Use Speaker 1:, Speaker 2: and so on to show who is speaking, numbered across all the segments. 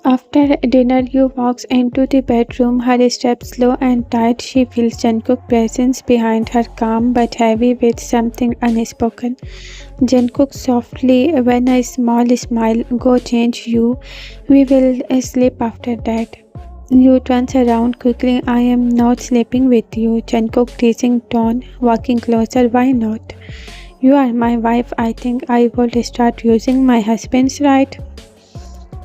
Speaker 1: After dinner, Yu walks into the bedroom, her steps slow and tight. She feels Jungkook's presence behind her, calm but heavy with something unspoken. Jungkook softly, when a small smile, go change you. We will sleep after that. Yu turns around quickly. I am not sleeping with you. Jungkook teasing tone, walking closer. Why not? You are my wife. I think I will start using my husband's right.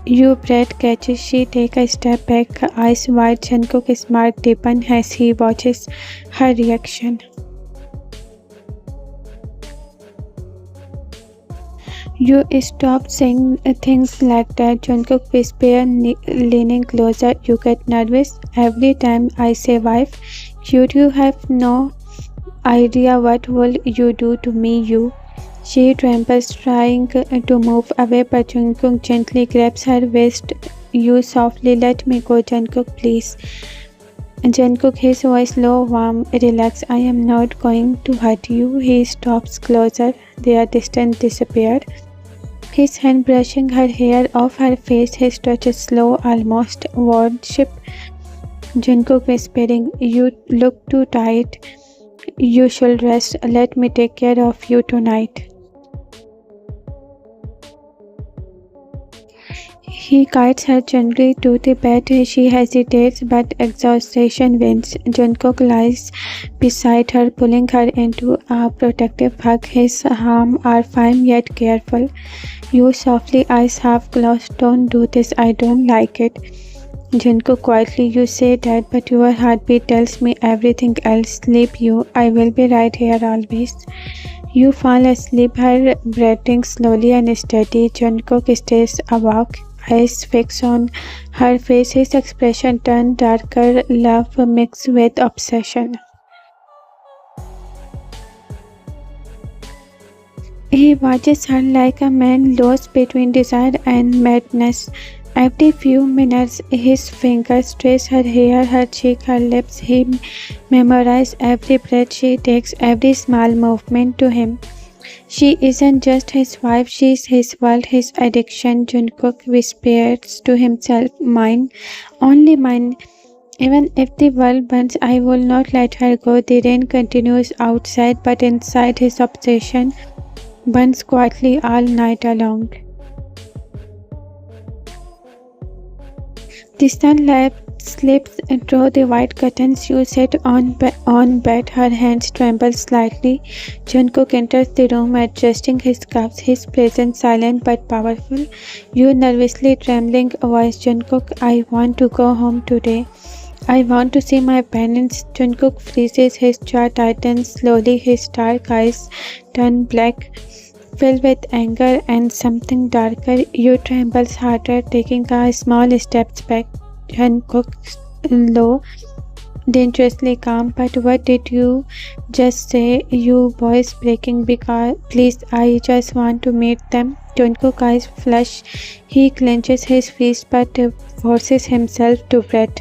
Speaker 1: You breath catches. She take a step back, eyes wide. Jungkook's smile deepens as he watches her reaction. You stop saying things like that. Jungkook whispers, leaning closer. You get nervous every time I say wife. You have no idea what will you do to me, you. She trembles, trying to move away, but Jungkook gently grabs her waist. You softly, let me go, Jungkook, please. Jungkook, his voice low, warm, relax. I am not going to hurt you. He stops closer. Their distance disappeared. His hand brushing her hair off her face, his touch is slow, almost worship. Jungkook whispering, you look too tired. You should rest. Let me take care of you tonight. He guides her gently to the bed. She hesitates, but exhaustion wins. Jungkook lies beside her, pulling her into a protective hug. His arms are firm yet careful. You softly, eyes half closed. Don't do this, I don't like it. Jungkook quietly, you say that, but your heartbeat tells me everything else. Sleep you, I will be right here always. You fall asleep, her breathing slowly and steady. Jungkook stays awake, eyes fixed on her face. His expression turned darker, love mixed with obsession. He watches her like a man lost between desire and madness. Every few minutes, his fingers trace her hair, her cheek, her lips. He memorizes every breath she takes, every small movement to him. She isn't just his wife, she's his world, his addiction. Jungkook whispers to himself, mine, only mine. Even if the world burns, I will not let her go. The rain continues outside, but inside his obsession burns quietly all night long. The sunlight slips through the white curtains. You sit on bed, her hands tremble slightly. Jungkook enters the room, adjusting his cuffs, his presence silent but powerful. You nervously trembling voice, Jungkook, I want to go home today. I want to see my parents. Jungkook freezes, his jaw tightens slowly, his dark eyes turn black, filled with anger and something darker. You trembles harder, taking a small steps back. Jungkook low, dangerously calm. But what did you just say? You voice breaking. Because please, I just want to meet them. Jungkook eyes flush. He clenches his fist but forces himself to breathe.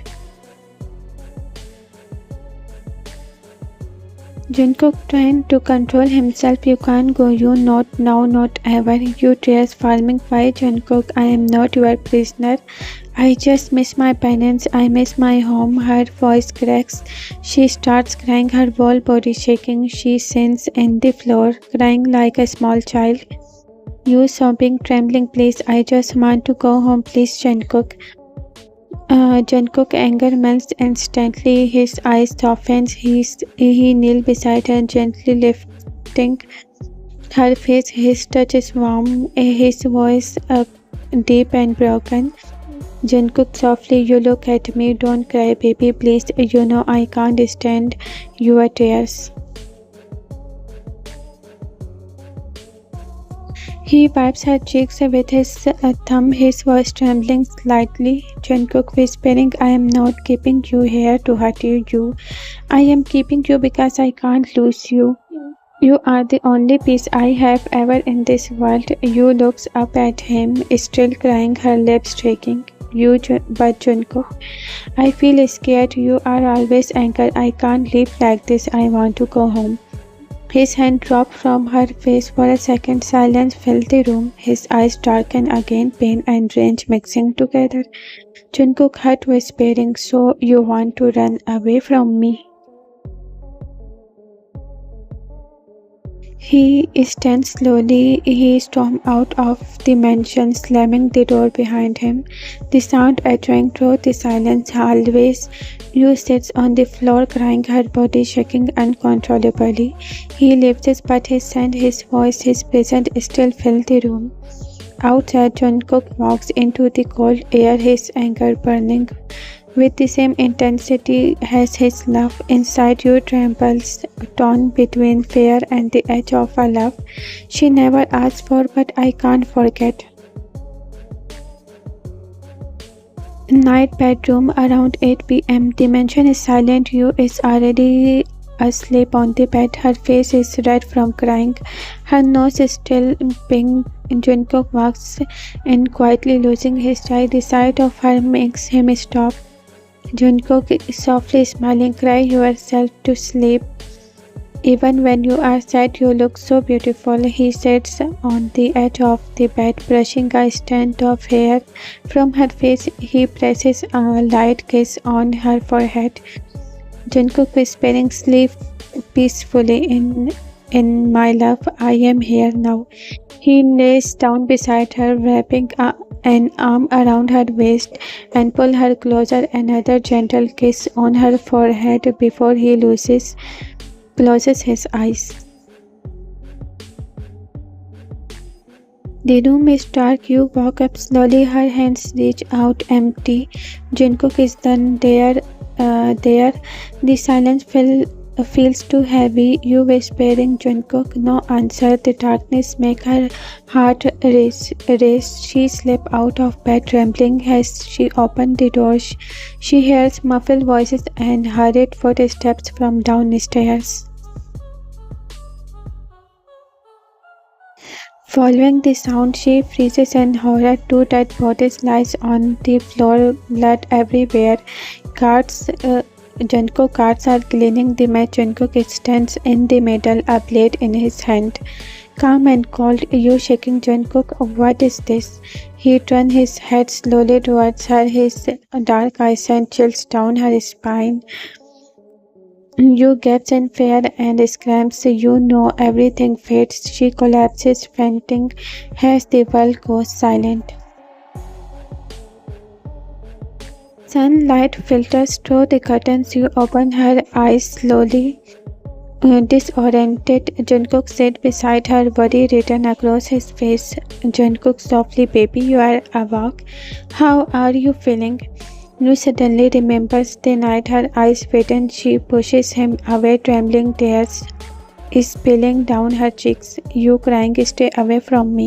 Speaker 1: Jungkook trying to control himself. You can't go, you not now, not ever. You tears forming. Why, Jungkook? I am not your prisoner. I just miss my parents. I miss my home. Her voice cracks. She starts crying, her whole body shaking. She sinks in the floor, crying like a small child. You sobbing, trembling, please, I just want to go home, please, Jungkook. Jungkook anger melts instantly. His eyes softens. He kneels beside her, gently lifting her face. His touch is warm, his voice deep and broken. Jungkook softly, you look at me. Don't cry, baby, please. You know I can't stand your tears. He wipes her cheeks with his thumb, his voice trembling slightly. Jungkook whispering, I am not keeping you here to hurt you. I am keeping you because I can't lose you. You are the only peace I have ever in this world. You looks up at him, still crying, her lips shaking. But Jungkook, I feel scared. You are always angry. I can't live like this. I want to go home. His hand dropped from her face. For a second, silence filled the room. His eyes darkened again, pain and rage mixing together. Jungkook heard whispering, "So you want to run away from me?" He turned slowly. He stormed out of the mansion, slamming the door behind him, the sound echoing through the silence hallways. Yu sits on the floor crying, her body shaking uncontrollably. He lifts but his hand, his voice, his presence still fill the room. Outside, Jungkook walks into the cold air, his anger burning with the same intensity as his love. Inside you trembles, torn between fear and the edge of a love she never asked for, but I can't forget. Night bedroom around 8 p.m. The mansion is silent. Yu is already asleep on the bed. Her face is red from crying. Her nose is still pink. Jungkook walks in quietly, losing his eye. The sight of her makes him stop. Jungkook is softly smiling. Cry yourself to sleep. Even when you are sad, you look so beautiful. He sits on the edge of the bed, brushing a strand of hair from her face. He presses a light kiss on her forehead. Jungkook whispering, "Sleep peacefully in my love. I am here now." He lays down beside her, wrapping an arm around her waist and pull her closer. Another gentle kiss on her forehead before he closes his eyes. The room is dark. You walk up slowly. Her hands reach out empty. Jungkook is done there. The silence feels too heavy. You whispering, "Jungkook." No answer. The darkness makes her heart race. She slipped out of bed trembling as she opened the door. She hears muffled voices and hurried footsteps from downstairs. Following the sound, she freezes in horror. Two dead bodies lies on the floor, blood everywhere. Jungkook guards are cleaning the mess. Jungkook stands in the middle, a blade in his hand. Calm and cold, "You shaking, Jungkook? What is this?" He turns his head slowly towards her. His dark eyes send chills down her spine. You gaps in fear and screams. You know everything fades. She collapses, fainting as the world goes silent. Sunlight filters through the curtains. You open her eyes slowly. Disoriented, Jungkook sits beside her, worry written across his face. Jungkook softly, "Baby, you are awake. How are you feeling?" Yu suddenly remembers the night. Her eyes widen. She pushes him away, trembling, tears spilling down her cheeks. "You crying? Stay away from me.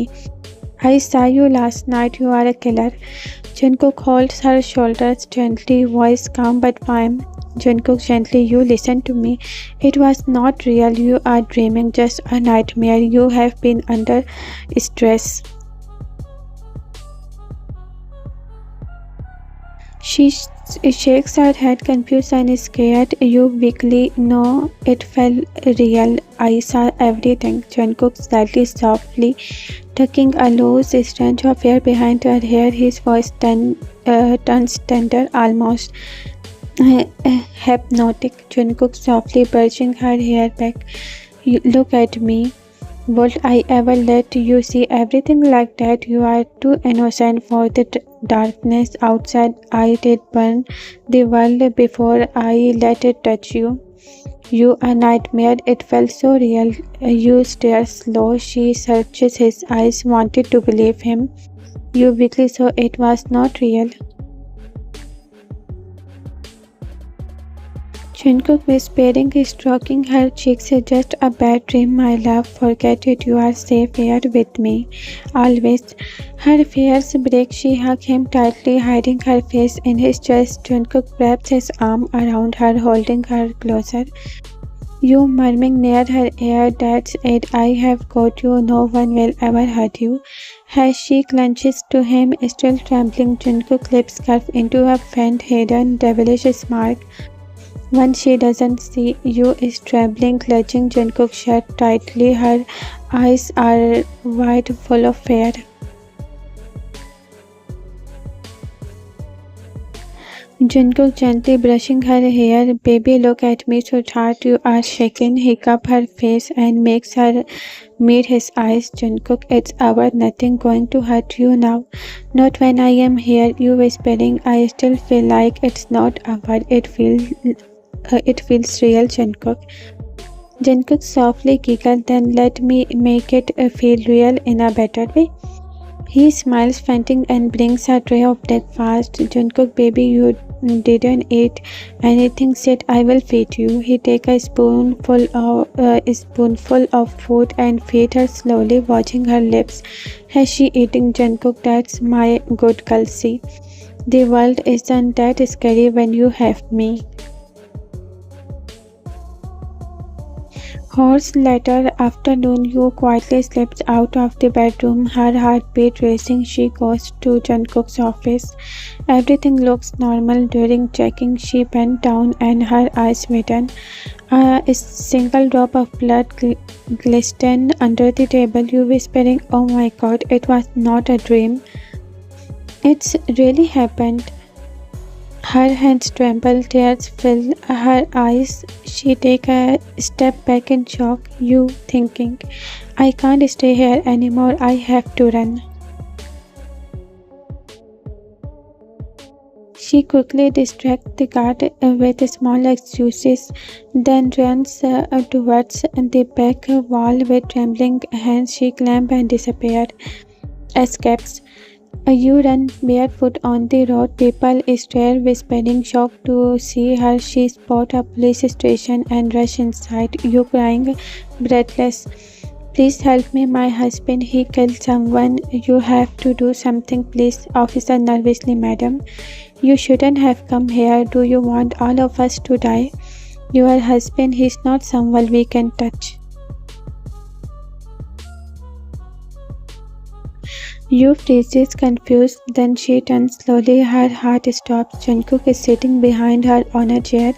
Speaker 1: I saw you last night. You are a killer." Jungkook holds her shoulders gently, voice calm but firm. Jungkook gently, "You listen to me. It was not real. You are dreaming, just a nightmare. You have been under stress." She shakes her head, confused and scared. "You weakly, no, it felt real. I saw everything." Jungkook slightly softly, tucking a loose strand of hair behind her hair. His voice turns tender, almost hypnotic. Jungkook softly brushing her hair back. "Look at me. Would I ever let you see everything like that? You are too innocent for the darkness outside. I did burn the world before I let it touch you. You a nightmare." It felt so real. You stare slow. She searches his eyes, wanted to believe him. You weakly, "So it was not real." Jungkook whispering, stroking her cheeks, "Just a bad dream, my love. Forget it. You are safe here with me. Always." Her fears break. She hugs him tightly, hiding her face in his chest. Jungkook wraps his arm around her, holding her closer. You murmuring near her ear, "That's it. I have got you. No one will ever hurt you." As she clutches to him, still trembling, Jungkook's lips curve into a faint, hidden, devilish smirk. When she doesn't see you is trembling, clutching Jungkook's shirt tightly. Her eyes are wide, full of fear. Jungkook gently brushing her hair. Baby, look at me, sweetheart. You are shaking. He cups her face and makes her meet his eyes. Jungkook, it's our nothing going to hurt you now. Not when I am here. You whispering. I still feel like it's not our. It feels real, Jungkook. Jungkook softly giggled. Then let me make it feel real in a better way. He smiles, fainting, and brings a tray of breakfast. Jungkook, baby, you didn't eat anything. Said I will feed you. He take a spoonful of food and feed her slowly, watching her lips. Has she eating? Jungkook, that's my good girl. See, the world isn't that scary when you have me. Hours later afternoon, Yu quietly slips out of the bedroom, her heartbeat racing. She goes to Jungkook's office. Everything looks normal. During checking, she bent down and her eyes widen. A single drop of blood glistened under the table. Yu whispering, "Oh my god, it was not a dream. It's really happened." Her hands tremble, tears fill her eyes. She takes a step back in shock. You thinking, I can't stay here anymore, I have to run. She quickly distracts the guard with small excuses, then runs towards the back wall with trembling hands. She clamps and escapes. You run barefoot on the road. People stare, whispering, shocked to see her. She spots a police station and rush inside. You crying, breathless. Please help me, my husband, he killed someone. You have to do something, please. Officer nervously, madam. You shouldn't have come here. Do you want all of us to die? Your husband, he's not someone we can touch. You freezes, confused, then she turns slowly, her heart stops. Jungkook is sitting behind her on a chair,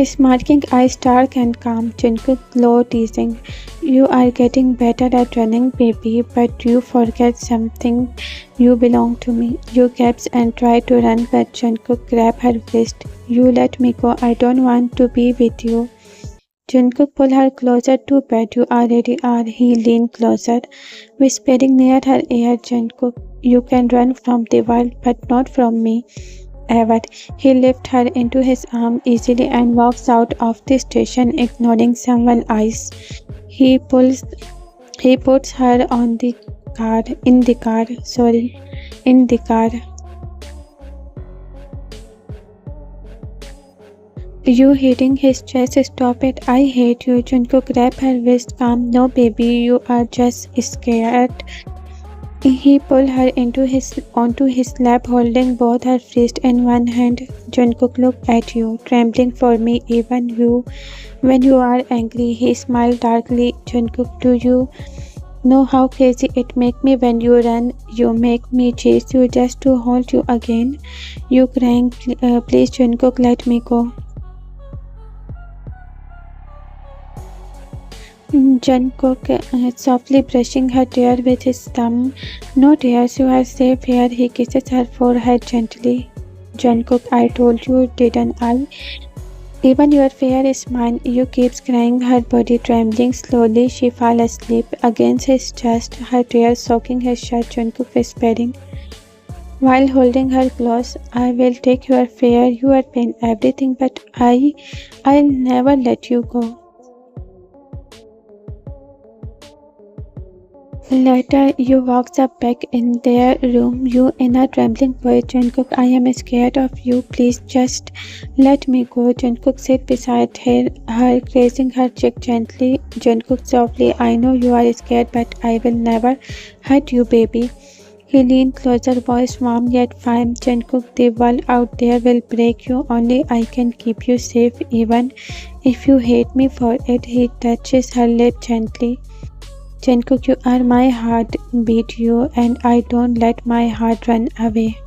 Speaker 1: smirking, eyes dark and calm. Jungkook low, teasing. You are getting better at running, baby, but you forget something. You belong to me. You gasps and try to run, but Jungkook grabs her wrist. You let me go, I don't want to be with you. Jungkook pulled her closer to bed. You already are. He leaned closer, whispering near her ear. Jungkook, you can run from the world, but not from me. Ever. He lifts her into his arm easily and walks out of the station, ignoring someone's eyes. He puts her in the car. You hitting his chest, stop it, I hate you. Jungkook grab her wrist, calm, no baby, you are just scared. He pulled her onto his lap, holding both her wrists in one hand. Jungkook, look at you, trembling for me, even you. When you are angry, he smiled darkly. Jungkook, do you know how crazy it makes me when you run? You make me chase you just to hold you again. You crying, please Jungkook, let me go. Jungkook softly brushing her hair with his thumb. No tears, you are safe here. He kisses her forehead gently. Jungkook, I told you, didn't I? Even your fear is mine. You keeps crying, her body trembling slowly. She falls asleep against his chest, her tears soaking his shirt. Jungkook whispering, while holding her close, I will take your fear, your pain, everything, but I'll never let you go. Later, you walks up back in their room, you in a trembling voice. Jungkook, I am scared of you. Please just let me go. Jungkook sit beside her, caressing her cheek gently. Jungkook softly, I know you are scared, but I will never hurt you, baby. He leaned closer, voice warm yet firm. Jungkook, the world out there will break you. Only I can keep you safe, even if you hate me for it. He touches her lip gently. Jungkook, you are my heart, beat you, and I don't let my heart run away.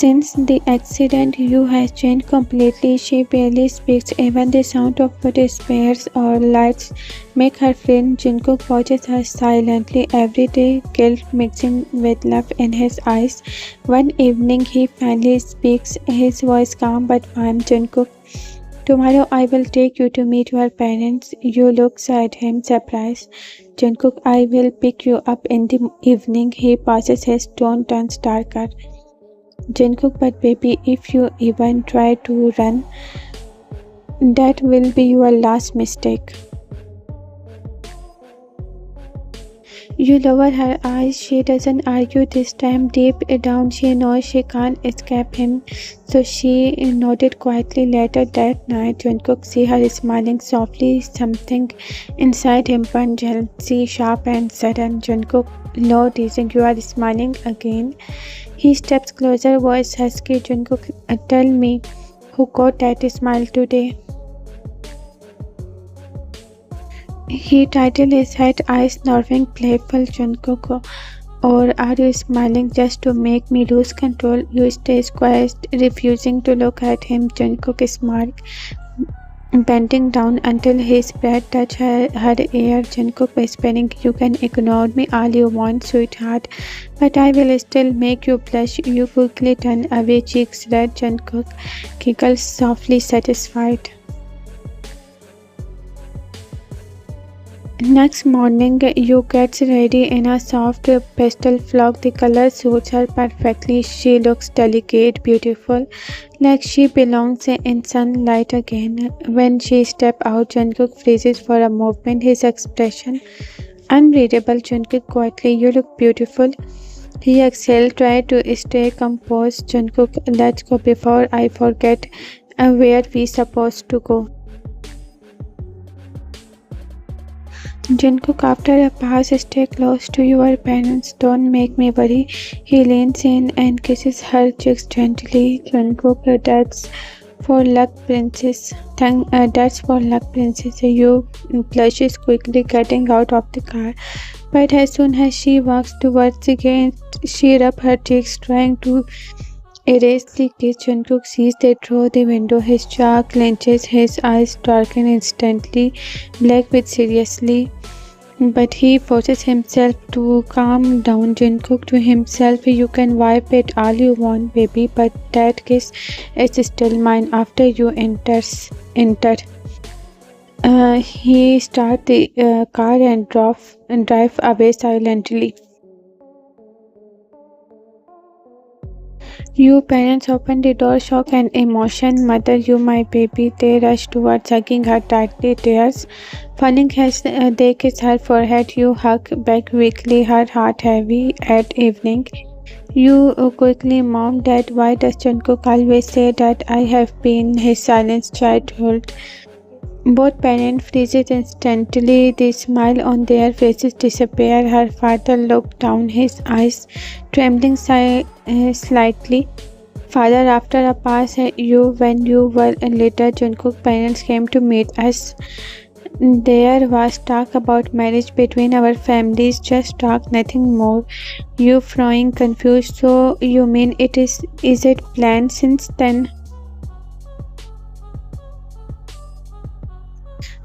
Speaker 1: Since the accident, you have changed completely. She barely speaks. Even the sound of footsteps or lights make her friend. Jungkook watches her silently every day, guilt mixing with love in his eyes. One evening, he finally speaks, his voice calm but firm. Jungkook, tomorrow I will take you to meet your parents. You look at him, surprised. Jungkook, I will pick you up in the evening. He pauses, his tone turns darker. Jungkook, but baby, if you even try to run, that will be your last mistake. You lower her eyes. She doesn't argue this time. Deep down, she knows she can't escape him, so she nodded quietly. Later that night, Jungkook see her smiling softly. Something inside him burned, jealousy, sharp and sudden. Jungkook, low, teasing, you are smiling again. He steps closer, voice husky. Jungkook, tell me, who got that smile today? He titled his head, eyes narrowing, playful. Jungkook, or are you smiling just to make me lose control? You stay quiet, refusing to look at him. Jungkook smiled, bending down until his breath touched her ear. Jungkook whispering, you can ignore me all you want, sweetheart, but I will still make you blush. You quickly turn away, cheeks red. Jungkook giggles softly, satisfied. Next morning, you gets ready in a soft pastel frock. The color suits her perfectly. She looks delicate, beautiful, like she belongs in sunlight again. When she steps out, Jungkook freezes for a moment, his expression unreadable. Jungkook quietly, you look beautiful. He exhaled, tried to stay composed. Jungkook, let's go before I forget where we supposed to go. Jungkook, after a pause, stay close to your parents. Don't make me worry. He leans in and kisses her cheeks gently. Jungkook, that's for luck, princess. That's for luck, princess. You blushes quickly, getting out of the car. But as soon as she walks towards the gate, she rubs her cheeks, trying to erase the kiss. Jungkook sees they through the window. His jaw clenches, his eyes darken instantly, black with seriously. But he forces himself to calm down. Jungkook to himself, you can wipe it all you want, baby, but that kiss is still mine after you enter. He start the car and drive away silently. You parents open the door, shock and emotion. Mother, you my baby. They rush towards, hugging her tightly, tears falling as they kiss her forehead. You hug back weakly, her heart heavy. At evening, you quickly, mom, dad, why does Jungkook always say that I have been his silent childhood? Both parents freezes instantly. The smile on their faces disappear. Her father looked down, his eyes trembling slightly. Father, after a pause, when you were little, Jungkook parents came to meet us. There was talk about marriage between our families, just talk, nothing more. You froing confused. So you mean is it planned since then?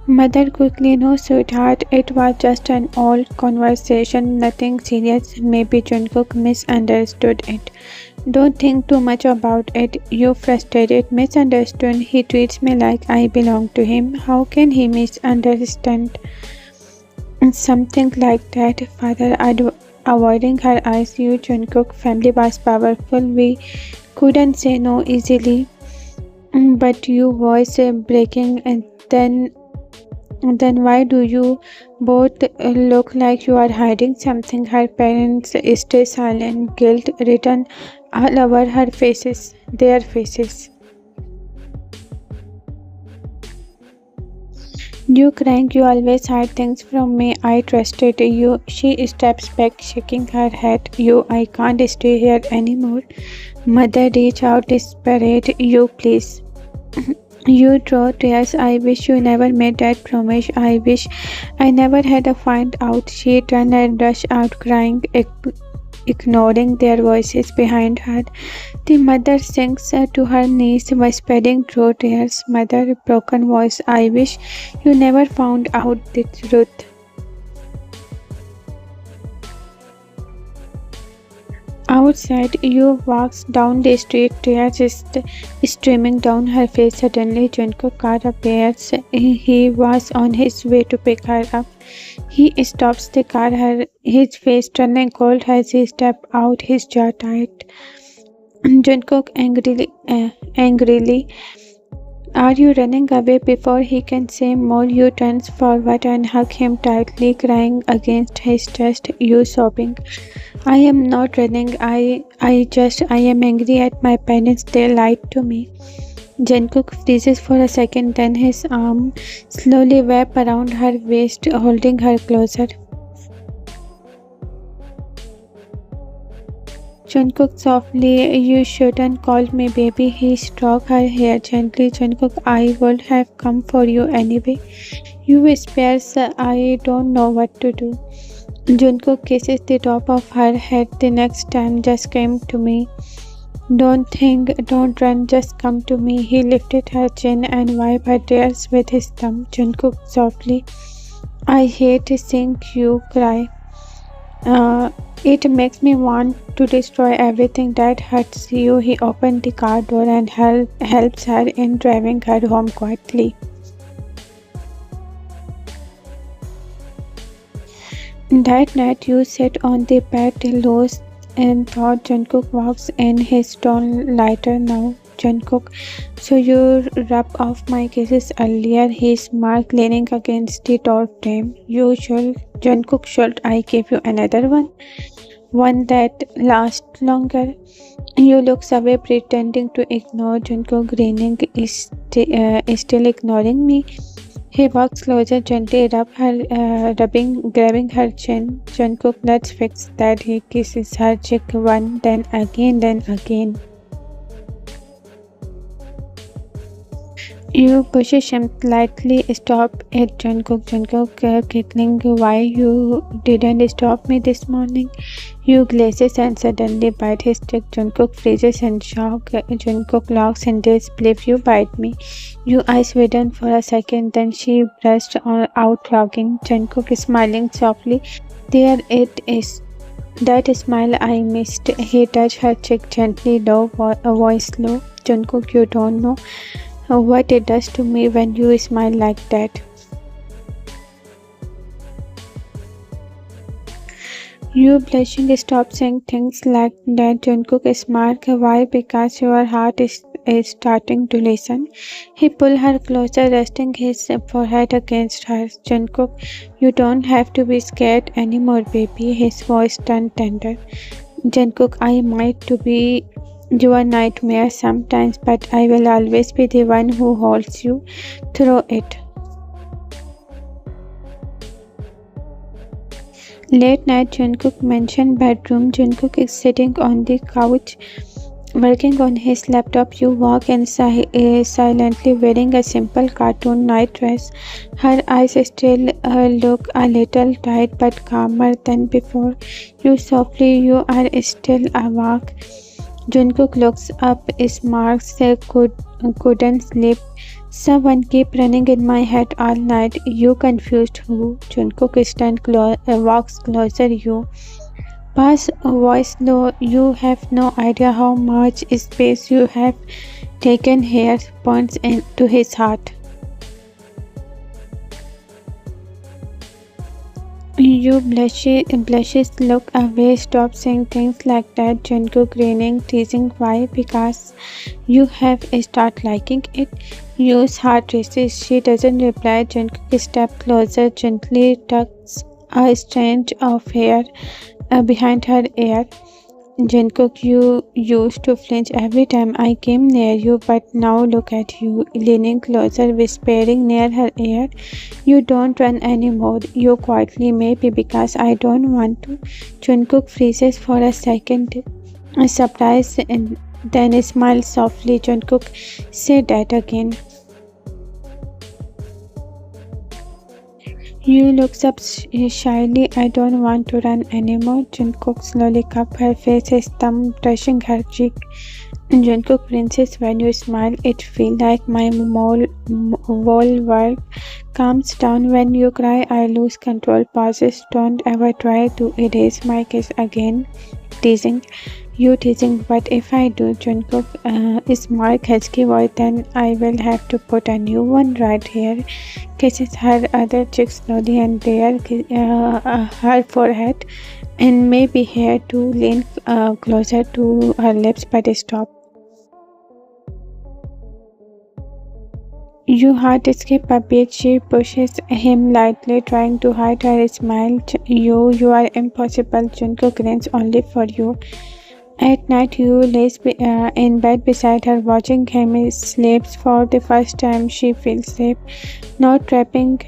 Speaker 1: Mother quickly, no sweetheart, it was just an old conversation, nothing serious. Maybe Jungkook misunderstood it. Don't think too much about it. You frustrated, misunderstood. He treats me like I belong to him. How can he misunderstand something like that? Father, avoiding her eyes, you Jungkook family was powerful. We couldn't say no easily. But you voice breaking, and then why do you both look like you are hiding something? Her parents stay silent, guilt written all over their faces. You crying, you always hide things from me. I trusted you. She steps back, shaking her head. I can't stay here anymore. Mother, reach out, desperate. You please. You draw tears. I wish you never made that promise. I wish I never had to find out. She turned and rushed out, crying, ignoring their voices behind her. The mother sinks to her knees, whispering through tears, "Mother, broken voice, I wish you never found out the truth." Outside, Yu walks down the street, tears streaming down her face. Suddenly, Jungkook's car appears. He was on his way to pick her up. He stops the car, his face turning cold as he steps out, his jaw tight. Jungkook angrily, "Are you running away?" Before he can say more, Yu turns forward and hugs him tightly, crying against his chest. Yu sobbing, "I am not running. I am angry at my parents. They lied to me." Jungkook freezes for a second, then his arm slowly wraps around her waist, holding her closer. Jungkook softly, "You shouldn't call me baby." He strokes her hair gently. Jungkook, "I would have come for you anyway." Yu whispers, "I don't know what to do." Jungkook kisses the top of her head. "The next time, just come to me. Don't run, just come to me." He lifted her chin and wiped her tears with his thumb. Jungkook softly, "I hate seeing you cry. It makes me want to destroy everything that hurts you." He opened the car door and helps her in driving her home quietly. That night, you sit on the bed, lost in thought. Jungkook walks in, his tone lighter now. Jungkook, "So you rubbed off my kisses earlier." He smirked, leaning against the door frame. Jungkook, "Should I give you another one? One that lasts longer?" Yu looks away, pretending to ignore. Jungkook grinning, "Is still ignoring me?" He walks closer, gently grabbing her chin. Jungkook, "Let's fix that." He kisses her cheek one, then again, then again. Yu pushes him slightly. "Stop it, Jungkook." Jungkook giggling, "Why you didn't stop me this morning?" Yu glances and suddenly bites his cheek. Jungkook freezes in shock. Jungkook locks in disbelief. "You bite me?" Yu eyes widen for a second, then she bursts out laughing. Jungkook smiling softly. "There it is. That smile I missed." He touched her cheek gently, voice low. "Jungkook, you don't know what it does to me when you smile like that." You blushing, "Stop saying things like that." Jungkook smirked. "Why? Because your heart is starting to listen." He pulled her closer, resting his forehead against hers. Jungkook, "You don't have to be scared anymore, baby." His voice turned tender. Jungkook, "I might to be your nightmare sometimes, but I will always be the one who holds you through it." Late night, Jungkook mentioned bedroom. Jungkook is sitting on the couch, working on his laptop. You walk in silently, wearing a simple cartoon night dress. Her eyes still look a little tight, but calmer than before. You softly, "You are still awake." Jungkook looks up, smirks, couldn't sleep. "Someone keep running in my head all night." You confused, "Who?" Jungkook walks closer. You pass, voice low. "You have no idea how much space you have taken here." Points into his heart. You blushes, look away. "Stop saying things like that." Jungkook grinning, teasing, "Why? Because you have start liking it." Yu's heart races. She doesn't reply. Jungkook steps closer, gently tucks a strand of hair behind her ear. Jungkook, "You used to flinch every time I came near you, but now look at you." Leaning closer, whispering near her ear, "You don't run anymore." You quietly, "Maybe because I don't want to." Jungkook freezes for a second, surprised, and then smiles softly. Jungkook, "Say that again." Yu looks up shyly. I don't want to run anymore. Jungkook slowly cups her face, his thumb brushing her cheek. Jungkook, princess, when you smile, it feels like my whole world calms down. When you cry, I lose control. Pauses. Don't ever try to erase my kiss again. Teasing. You teasing, but if I do, Jungkook is more husky voice, then I will have to put a new one right here. Kisses her other cheek slowly and there, her forehead, and maybe here to lean closer to her lips, but stop. You heart skip a bit. She pushes him lightly, trying to hide her smile. You are impossible. Jungkook grins only for you. At night, you lays in bed beside her, watching him sleep. For the first time, she feels safe. Not trapping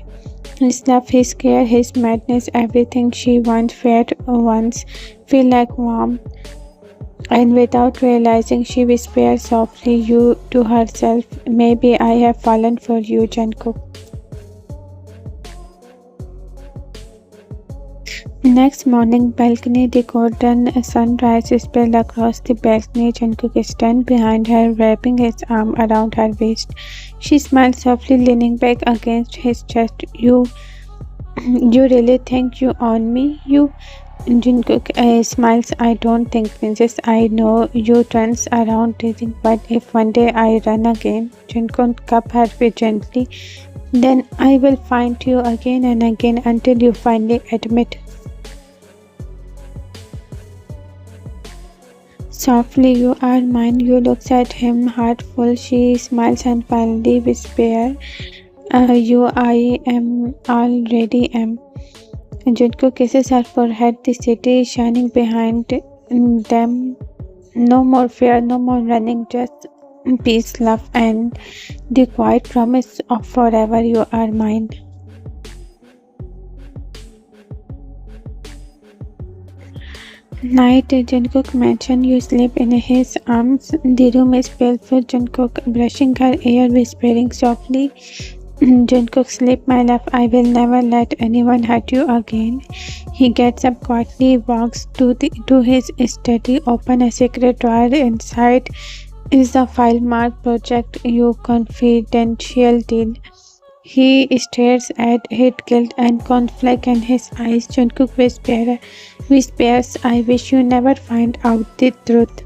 Speaker 1: his love, his care, his madness, everything she once feared once feel like warm. And without realizing, she whispers softly you to herself, maybe I have fallen for you, Jungkook. Next morning, balcony, the golden sunrise spilled across the balcony. Jungkook stands behind her, wrapping his arm around her waist. She smiles softly, leaning back against his chest. You really think you own me? You Jungkook smiles. I don't think, princess. I know you turns around teasing, but if one day I run again, Jungkook cup her gently. Then I will find you again and again until you finally admit. Softly, you are mine. You looks at him, heart full. She smiles and finally whispers, I am already am. Junko kisses her forehead, the city shining behind them. No more fear, no more running, just peace, love, and the quiet promise of forever you are mine. Night, Jungkook mentioned you sleep in his arms. The room is filled with Jungkook brushing her hair, whispering softly, Jungkook, sleep, my love. I will never let anyone hurt you again. He gets up quietly, walks to his study, open a secret drawer. Inside is the file marked Project You Confidential Deal. He stares at it, guilt and conflict in his eyes. Jungkook whispers, I wish you never find out the truth.